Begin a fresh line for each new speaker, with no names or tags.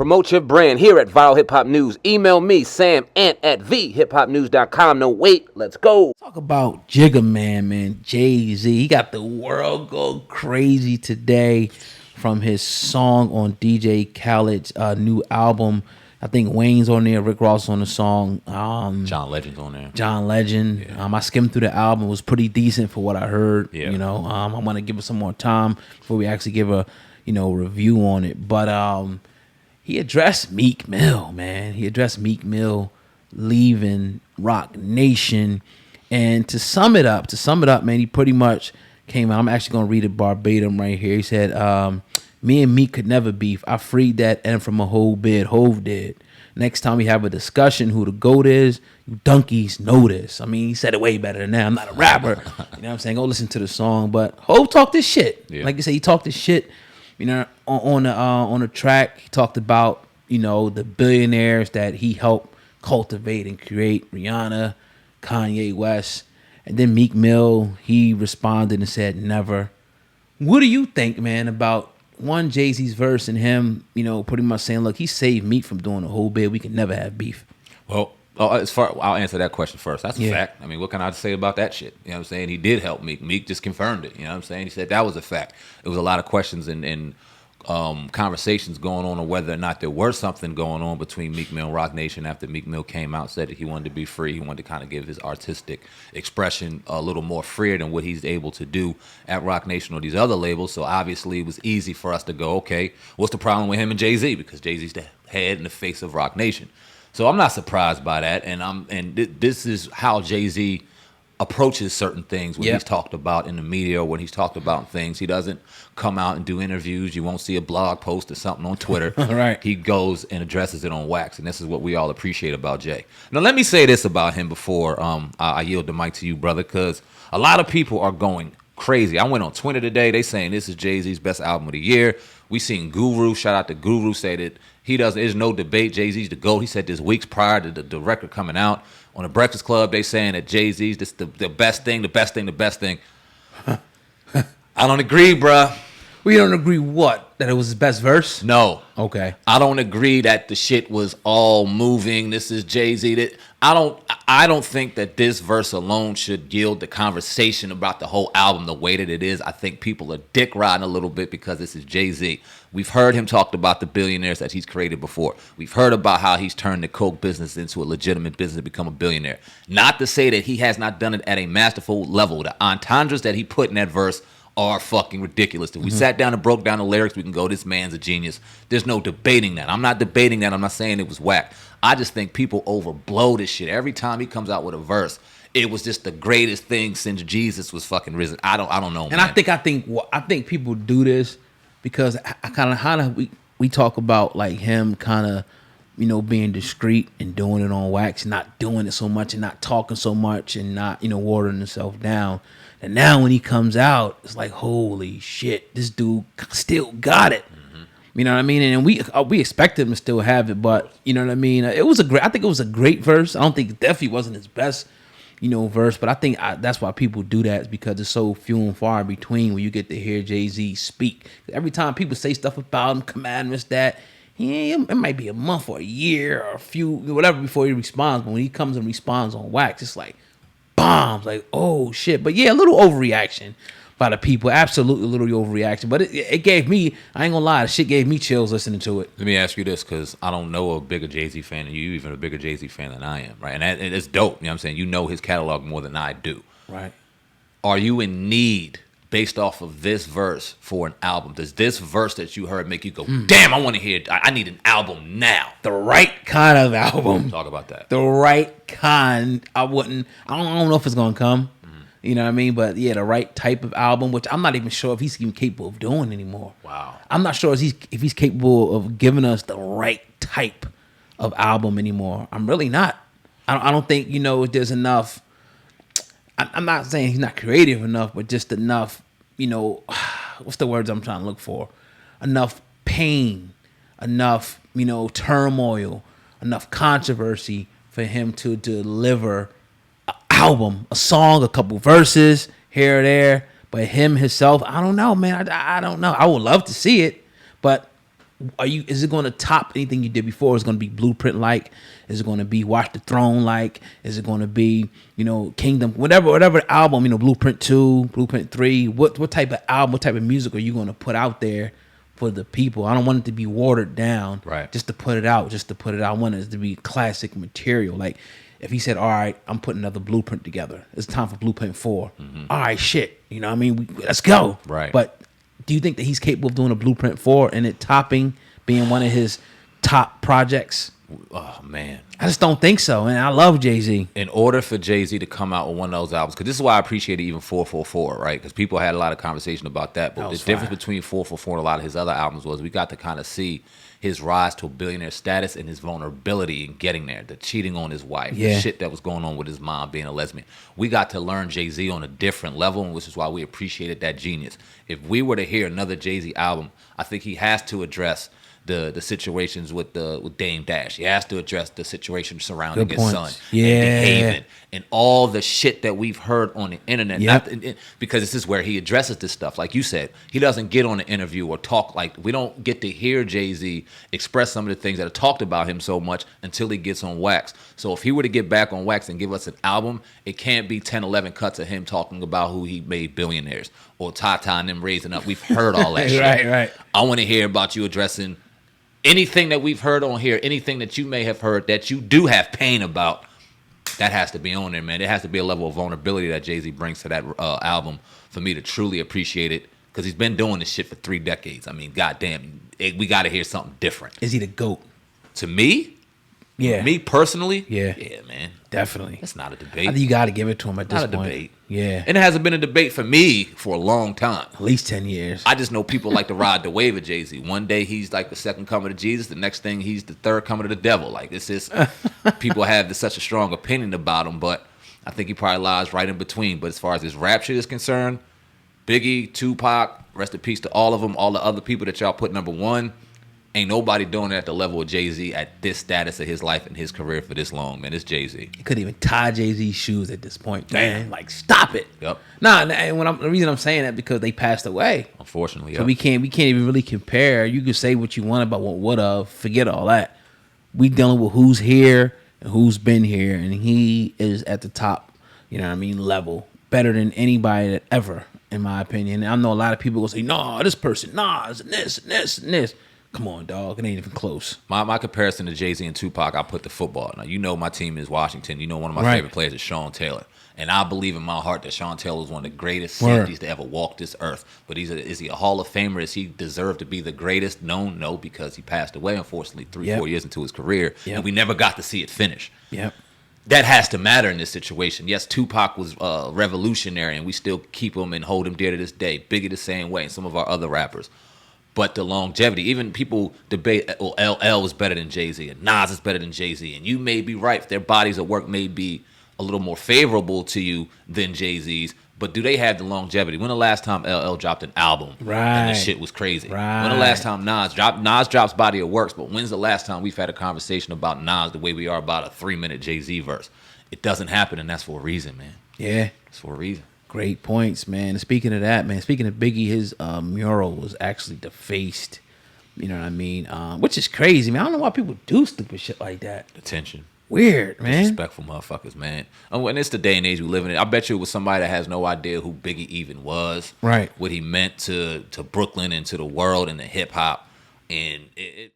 Promote your brand here at Viral Hip Hop News. Email me, samant@vhiphopnews.com. No, wait, let's go.
Talk about Jigga man. Jay-Z. He got the world go crazy today from his song on DJ Khaled's new album. I think Wayne's on there, Rick Ross on the song.
John Legend's on there.
John Legend. Yeah. I skimmed through the album. It was pretty decent for what I heard.
Yeah.
You know, I want to give it some more time before we actually give a, review on it. But he addressed Meek Mill, man. He addressed Meek Mill leaving Roc Nation. And to sum it up, man, he pretty much came out. I'm actually going to read it verbatim right here. He said, me and Meek could never beef. I freed that end from a whole bed. Hove did. Next time we have a discussion who the GOAT is, you donkeys know this. I mean, he said it way better than that. I'm not a rapper. You know what I'm saying? Go listen to the song. But Hove talked this shit. Yeah. Like you said, he talked this shit. You know, on the track, he talked about, the billionaires that he helped cultivate and create, Rihanna, Kanye West. And then Meek Mill, he responded and said, never. What do you think, man, about one, Jay-Z's verse and him, pretty much saying, look, he saved Meek from doing a whole bit. We can never have beef.
Well, I'll answer that question first. That's a fact. I mean, what can I say about that shit? You know what I'm saying? He did help Meek. Meek just confirmed it. You know what I'm saying? He said that was a fact. It was a lot of questions and conversations going on whether or not there was something going on between Meek Mill and Roc Nation after Meek Mill came out, said that he wanted to be free. He wanted to kind of give his artistic expression a little more freer than what he's able to do at Roc Nation or these other labels. So obviously it was easy for us to go, okay, what's the problem with him and Jay-Z? Because Jay-Z's the head and the face of Roc Nation. So I'm not surprised by that. And this is how Jay-Z approaches certain things when he's talked about in the media or when he's talked about things. He doesn't come out and do interviews. You won't see a blog post or something on Twitter.
Right.
He goes and addresses it on wax, and this is what we all appreciate about Jay. Now, let me say this about him before I yield the mic to you, brother, because a lot of people are going crazy. I went on Twitter today. They saying this is Jay-Z's best album of the year. We seen Guru, shout out to Guru, say that there's no debate. Jay-Z's the GOAT. He said this weeks prior to the record coming out. On the Breakfast Club, they saying that Jay-Z's this the best thing. I don't agree, bruh.
We don't agree what? That it was his best verse?
No.
Okay.
I don't agree that the shit was all moving. This is Jay-Z. I don't think that this verse alone should yield the conversation about the whole album the way that it is. I think people are dick riding a little bit because this is Jay-Z. We've heard him talk about the billionaires that he's created before. We've heard about how he's turned the Coke business into a legitimate business to become a billionaire. Not to say that he has not done it at a masterful level. The entendres that he put in that verse are fucking ridiculous. If we sat down and broke down the lyrics, we can go, this man's a genius. There's no debating that. I'm not debating that. I'm not saying it was whack. I just think people overblow this shit. Every time he comes out with a verse, it was just the greatest thing since Jesus was fucking risen. I don't know, man.
And I think people do this because we talk about like him kind of, being discreet and doing it on wax, not doing it so much and not talking so much and not, watering himself down. And now when he comes out, it's like, holy shit, this dude still got it. Mm-hmm. You know what I mean? And we expected him to still have it, but you know what I mean? I think it was a great verse. I don't think it definitely wasn't his best, verse, but I think that's why people do that, is because it's so few and far in between when you get to hear Jay-Z speak. Every time people say stuff about him, commandments that, it might be a month or a year or a few, whatever, before he responds. But when he comes and responds on wax, it's like bombs, like, oh shit. But yeah, a little overreaction by the people. Absolutely a little overreaction. But it gave me, I ain't gonna lie, the shit gave me chills listening to it.
Let me ask you this, because I don't know a bigger Jay-Z fan than you, even a bigger Jay-Z fan than I am, right? And it's dope, you know what I'm saying? You know his catalog more than I do.
Right.
Are you in need, based off of this verse, for an album? Does this verse that you heard make you go, damn, I want to hear it. I need an album now?
The right kind of album.
Talk about that.
The right kind. I don't know if it's going to come. You know what I mean? But yeah, the right type of album, which I'm not even sure if he's even capable of doing anymore.
Wow.
I'm not sure if he's capable of giving us the right type of album anymore. I'm really not. I don't think, there's enough. I'm not saying he's not creative enough, but just enough, what's the words I'm trying to look for? Enough pain, enough, turmoil, enough controversy for him to deliver an album, a song, a couple verses here or there. But him himself, I don't know, man. I don't know. I would love to see it, but Is it going to top anything you did before? Is it going to be Blueprint like? Is it going to be Watch the Throne like? Is it going to be, Kingdom, whatever album, Blueprint 2, Blueprint 3, what type of album, what type of music are you going to put out there for the people? I don't want it to be watered down,
right,
just to put it out. I want it to be classic material. Like if he said, all right, I'm putting another Blueprint together. It's time for Blueprint 4. All right, shit. Let's go.
Right.
But do you think that he's capable of doing a Blueprint 4 and it topping being one of his top projects?
Oh, man.
I just don't think so. And I love Jay-Z.
In order for Jay-Z to come out with one of those albums, because this is why I appreciated even 444, right? Because people had a lot of conversation about that. But the difference between 444 and a lot of his other albums was we got to kind of see his rise to a billionaire status and his vulnerability in getting there, the cheating on his wife, the shit that was going on with his mom being a lesbian. We got to learn Jay-Z on a different level, which is why we appreciated that genius. If we were to hear another Jay-Z album, I think he has to address the situations with Dame Dash. He has to address the situation surrounding his son and behaving and all the shit that we've heard on the internet. Because this is where he addresses this stuff. Like you said, he doesn't get on an interview or talk like we don't get to hear Jay-Z express some of the things that are talked about him so much until he gets on wax. So if he were to get back on wax and give us an album, it can't be 10, 11 cuts of him talking about who he made billionaires or Tata and them raising up. We've heard all that shit.
Right.
I want to hear about you addressing anything that we've heard on here, anything that you may have heard that you do have pain about. That has to be on there, man. It has to be a level of vulnerability that Jay-Z brings to that album for me to truly appreciate it, because he's been doing this shit for 3 decades. I mean, goddamn, we got to hear something different.
Is he the GOAT?
To me?
Yeah.
Me personally?
Yeah,
man.
Definitely.
That's not a debate.
I think you got to give it to him at this point.
Not a debate.
Yeah.
And it hasn't been a debate for me for a long time.
At least 10 years.
I just know people like to ride the wave of Jay-Z. One day he's like the second coming of Jesus. The next thing he's the third coming of the devil. Like, it's just, people have such a strong opinion about him, but I think he probably lies right in between. But as far as his rap shit is concerned, Biggie, Tupac, rest in peace to all of them, all the other people that y'all put number one, ain't nobody doing it at the level of Jay-Z at this status of his life and his career for this long, man. It's Jay-Z.
You couldn't even tie Jay-Z's shoes at this point, man. Like, stop it.
Yep.
Nah, and the reason I'm saying that because they passed away.
Unfortunately,
so we can't even really compare. You can say what you want about what would have. Forget all that. We dealing with who's here and who's been here, and he is at the top. Level, better than anybody that ever, in my opinion. And I know a lot of people will say, "Nah, this person, it's this and this and this." Come on, dog. It ain't even close.
My comparison to Jay-Z and Tupac, I put the football. Now, my team is Washington. One of my favorite players is Sean Taylor. And I believe in my heart that Sean Taylor is one of the greatest safeties to ever walk this earth. But is he a Hall of Famer? Does he deserve to be the greatest? No, because he passed away, unfortunately, 4 years into his career. Yep. And we never got to see it finish.
Yep.
That has to matter in this situation. Yes, Tupac was revolutionary, and we still keep him and hold him dear to this day. Biggie the same way, and some of our other rappers. But the longevity, even people debate, LL is better than Jay-Z and Nas is better than Jay-Z. And you may be right. Their bodies of work may be a little more favorable to you than Jay-Z's. But do they have the longevity? When the last time LL dropped an album and the shit was crazy?
Right.
When the last time Nas drops body of works, but when's the last time we've had a conversation about Nas the way we are about a 3-minute Jay-Z verse? It doesn't happen, and that's for a reason, man.
Yeah.
It's for a reason.
Great points, man. Speaking of that, man, speaking of Biggie, his mural was actually defaced. You know what I mean? Which is crazy, man. I don't know why people do stupid shit like that.
Attention.
Weird, man.
Disrespectful motherfuckers, man. And it's the day and age we live in. I bet you it was somebody that has no idea who Biggie even was.
Right.
What he meant to Brooklyn and to the world and to hip hop. And it